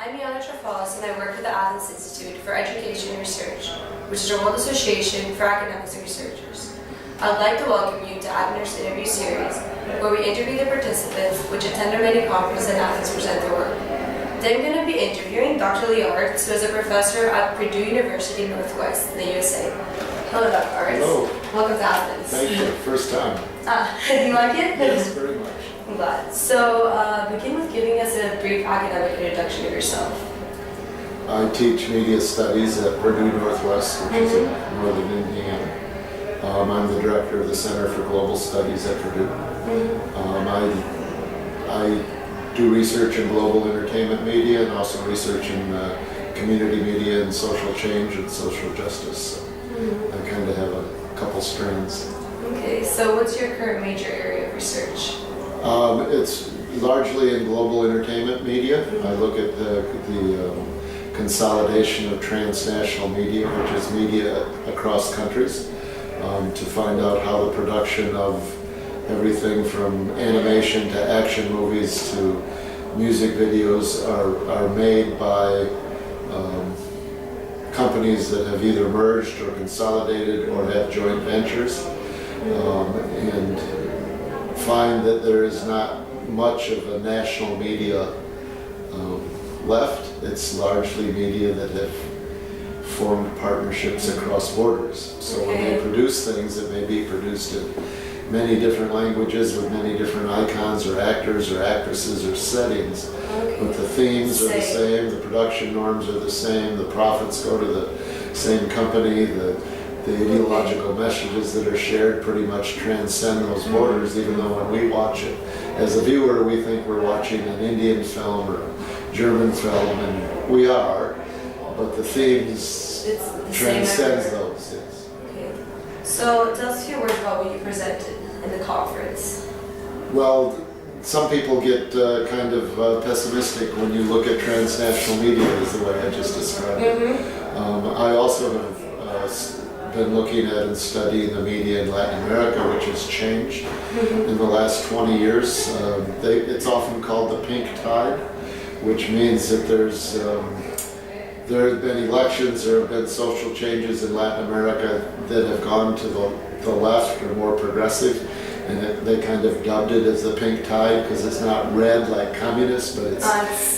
I'm Artz, and I work for the Artz Institute for Education and Research, which is a world association for academics and researchers. I'd like to welcome you to Abner's interview series, where we interview the participants which attend our many conferences and Athens present their work. Today I'm going to be interviewing Dr. Artz, who is a professor at Purdue University Northwest in the USA. Hello, Dr. Artz. Hello. Welcome to Athens. Thank you. First time. Do you like it? Yes, very much. I'm glad. So, begin with giving us a brief academic introduction of yourself. I teach media studies at Purdue Northwest, which is in northern Indiana. I'm the director of the Center for Global Studies at Purdue. I do research in global entertainment media and also research in community media and social change and social justice. So I kind of have a couple strands. Okay, so what's your current major area of research? It's largely in global entertainment media. I look at the consolidation of transnational media, which is media across countries, to find out how the production of everything from animation to action movies to music videos are made by companies that have either merged or consolidated or have joint ventures, and find that there is not much of a national media left. It's largely media that have formed partnerships across borders. So when they produce things, it may be produced in many different languages with many different icons or actors or actresses or settings. But the themes are the same, the production norms are the same, the profits go to the same company, the ideological messages that are shared pretty much transcend those borders, even though when we watch it as a viewer, we think we're watching an Indian film or a German film, and we are, but the themes transcend those. Yes. Okay. So tell us a few words about what you presented in the conference. Well, some people get kind of pessimistic when you look at transnational media, is the way I just described it. I also have been looking at and studying the media in Latin America, which has changed in the last 20 years. It's often called the pink tide, which means that there have been elections, there have been social changes in Latin America that have gone to the left or more progressive, and they kind of dubbed it as the pink tide because it's not red like communist, but it's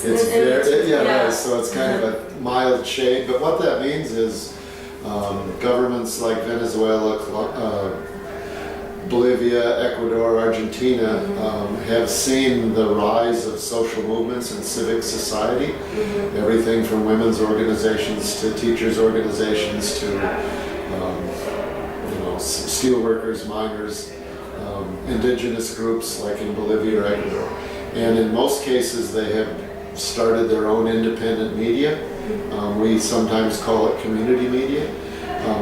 very, right, so it's kind of a mild shade. But what that means is governments like Venezuela, Bolivia, Ecuador, Argentina have seen the rise of social movements in civic society. Everything from women's organizations to teachers' organizations to steelworkers, miners, indigenous groups like in Bolivia or Ecuador. And in most cases they have started their own independent media. We sometimes call it community media.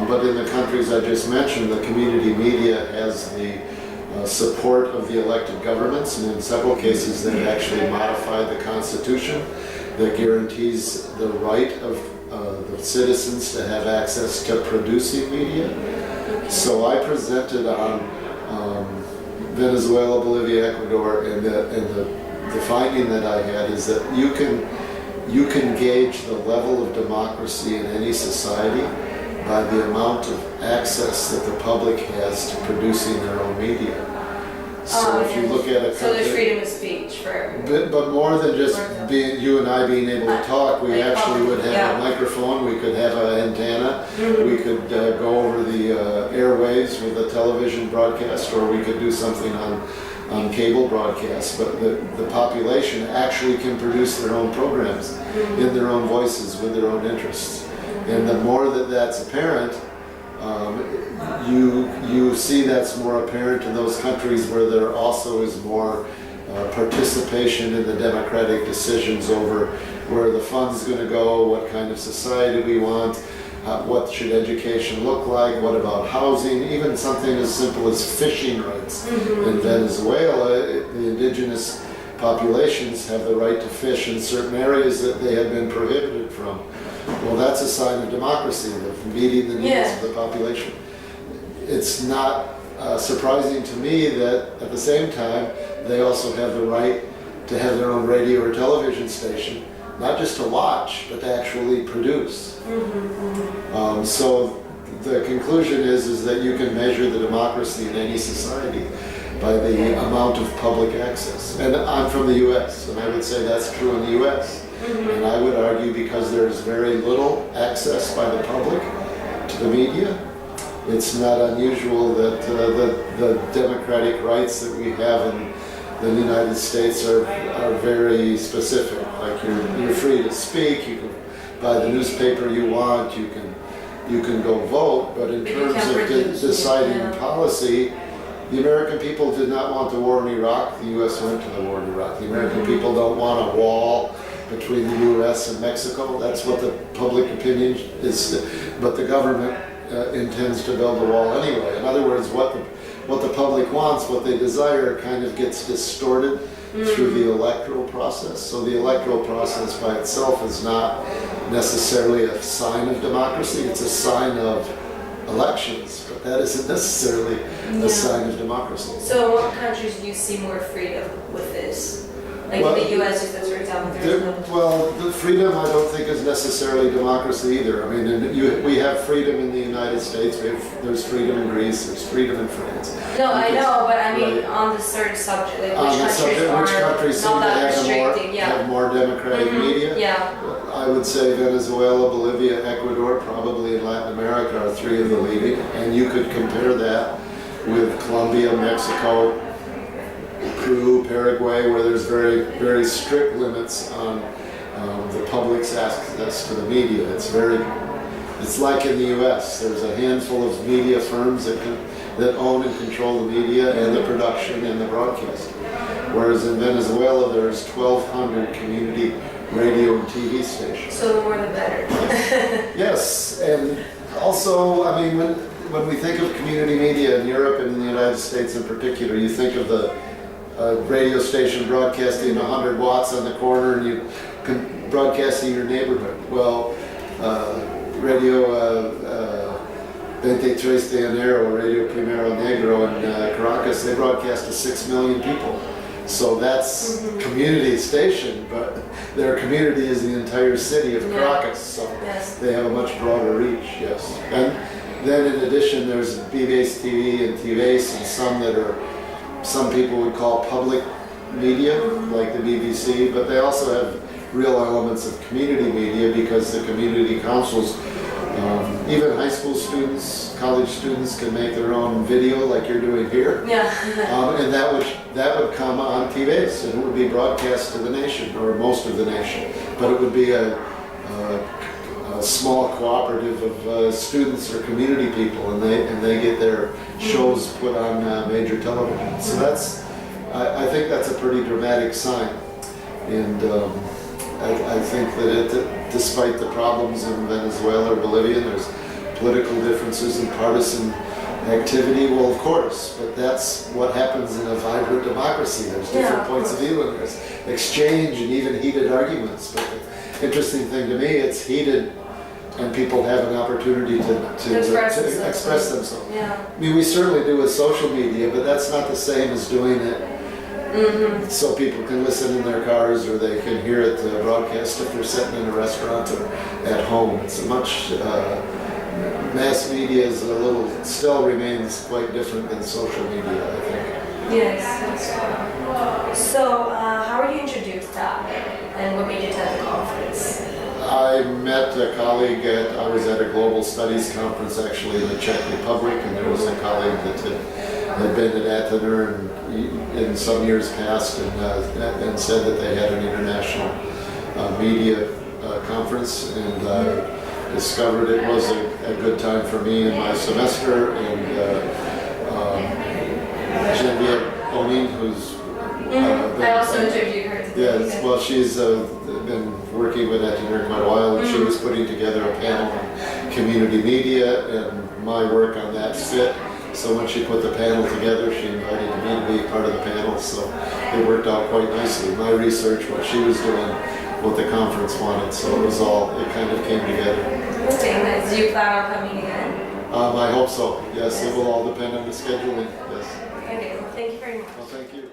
But in the countries I just mentioned, the community media has the support of the elected governments, and in several cases they've actually modified the Constitution that guarantees the right of the citizens to have access to producing media. So I presented on Venezuela, Bolivia, Ecuador, and the finding that I had is that you can gauge the level of democracy in any society by the amount of access that the public has to producing their own media. So if you look at a country, so there's freedom of speech for everyone. but more than just you and I being able to talk, we actually would have a microphone, we could have an antenna, we could go over the airwaves with a television broadcast, or we could do something on cable broadcasts. But the population actually can produce their own programs in their own voices with their own interests. And the more that that's apparent, you see that's more apparent in those countries where there also is more participation in the democratic decisions over where the fund's going to go, what kind of society we want, what should education look like, what about housing, even something as simple as fishing rights. In Venezuela, the indigenous populations have the right to fish in certain areas that they have been prohibited from. Well, that's a sign of democracy, of meeting the needs of the population. It's not surprising to me that at the same time they also have the right to have their own radio or television station not just to watch, but to actually produce. So the conclusion is that you can measure the democracy in any society by the amount of public access. And I'm from the US, and I would say that's true in the US. And I would argue because there's very little access by the public to the media, it's not unusual that the democratic rights that we have in the United States are very specific. Like you're free to speak, you can buy the newspaper you want, you can go vote, but in terms of deciding policy, the American people did not want the war in Iraq. The U.S. went to the war in Iraq. The American people don't want a wall between the U.S. and Mexico. That's what the public opinion is, but the government intends to build a wall anyway. In other words, what the public wants, what they desire, kind of gets distorted through the electoral process. So the electoral process by itself is not necessarily a sign of democracy. It's a sign of elections, but that isn't necessarily a sign of democracy. So in what countries do you see more freedom with this? Like in the US, just as for example, well, the freedom I don't think is necessarily democracy either. I mean, we have freedom in the United States, there's freedom in Greece, there's freedom in France. No, I know, but I mean on the certain subject, like which countries seem to have more democratic media? Yeah. I would say Venezuela, Bolivia, Ecuador, probably in Latin America are three of the leading, and you could compare that with Colombia, Mexico, Peru, Paraguay, where there's very, very strict limits on the public's access to the media. It's like in the U.S. There's a handful of media firms that own and control the media and the production and the broadcast. Whereas in Venezuela, there's 1,200 community radio and TV stations. So the more the better. Yes, and also, I mean, when we think of community media in Europe and in the United States in particular, you think of the radio station broadcasting 100 watts on the corner and you can broadcast in your neighborhood. Well, Radio 23 de Enero, Radio Primero Negro in Caracas, they broadcast to 6 million people. So that's community station, but their community is the entire city of Caracas, so they have a much broader reach, yes. And then in addition, there's BBS TV and TVS and some people would call public media, like the BBC, but they also have real elements of community media because the community councils, even high school students, college students can make their own video like you're doing here. Yeah. And that would come on TVs and it would be broadcast to the nation, or most of the nation. But it would be a small cooperative of students or community people, and they get their shows put on major television. So I think that's a pretty dramatic sign, and I think that despite the problems in Venezuela or Bolivia, there's political differences and partisan activity. Well, of course, but that's what happens in a vibrant democracy. There's different points of view, and there's exchange and even heated arguments. But the interesting thing to me, it's heated and people have an opportunity to express themselves. Yeah. I mean, we certainly do with social media, but that's not the same as doing it so people can listen in their cars, or they can hear it broadcast if they're sitting in a restaurant or at home. It's a much, mass media still remains quite different than social media, I think. Yes. So, how were you introduced to ABNER, and what made you attend the conference? I met a colleague I was at a global studies conference actually in the Czech Republic, and there was a colleague that had been at ABNER in some years past and said that they had an international media conference, and discovered it was a good time for me in my semester, and Genevieve Onin, who's I also interviewed her today. Yes, well, she's been working with ABNER quite a while, and she was putting together a panel on community media, and my work on that fit. So when she put the panel together, she invited me to be part of the panel, so it worked out quite nicely. My research, what she was doing, what the conference wanted, so it kind of came together. Okay, nice. Do you plan on coming again? I hope so, yes. It will all depend on the scheduling, yes. Okay, well, thank you very much. Well, thank you.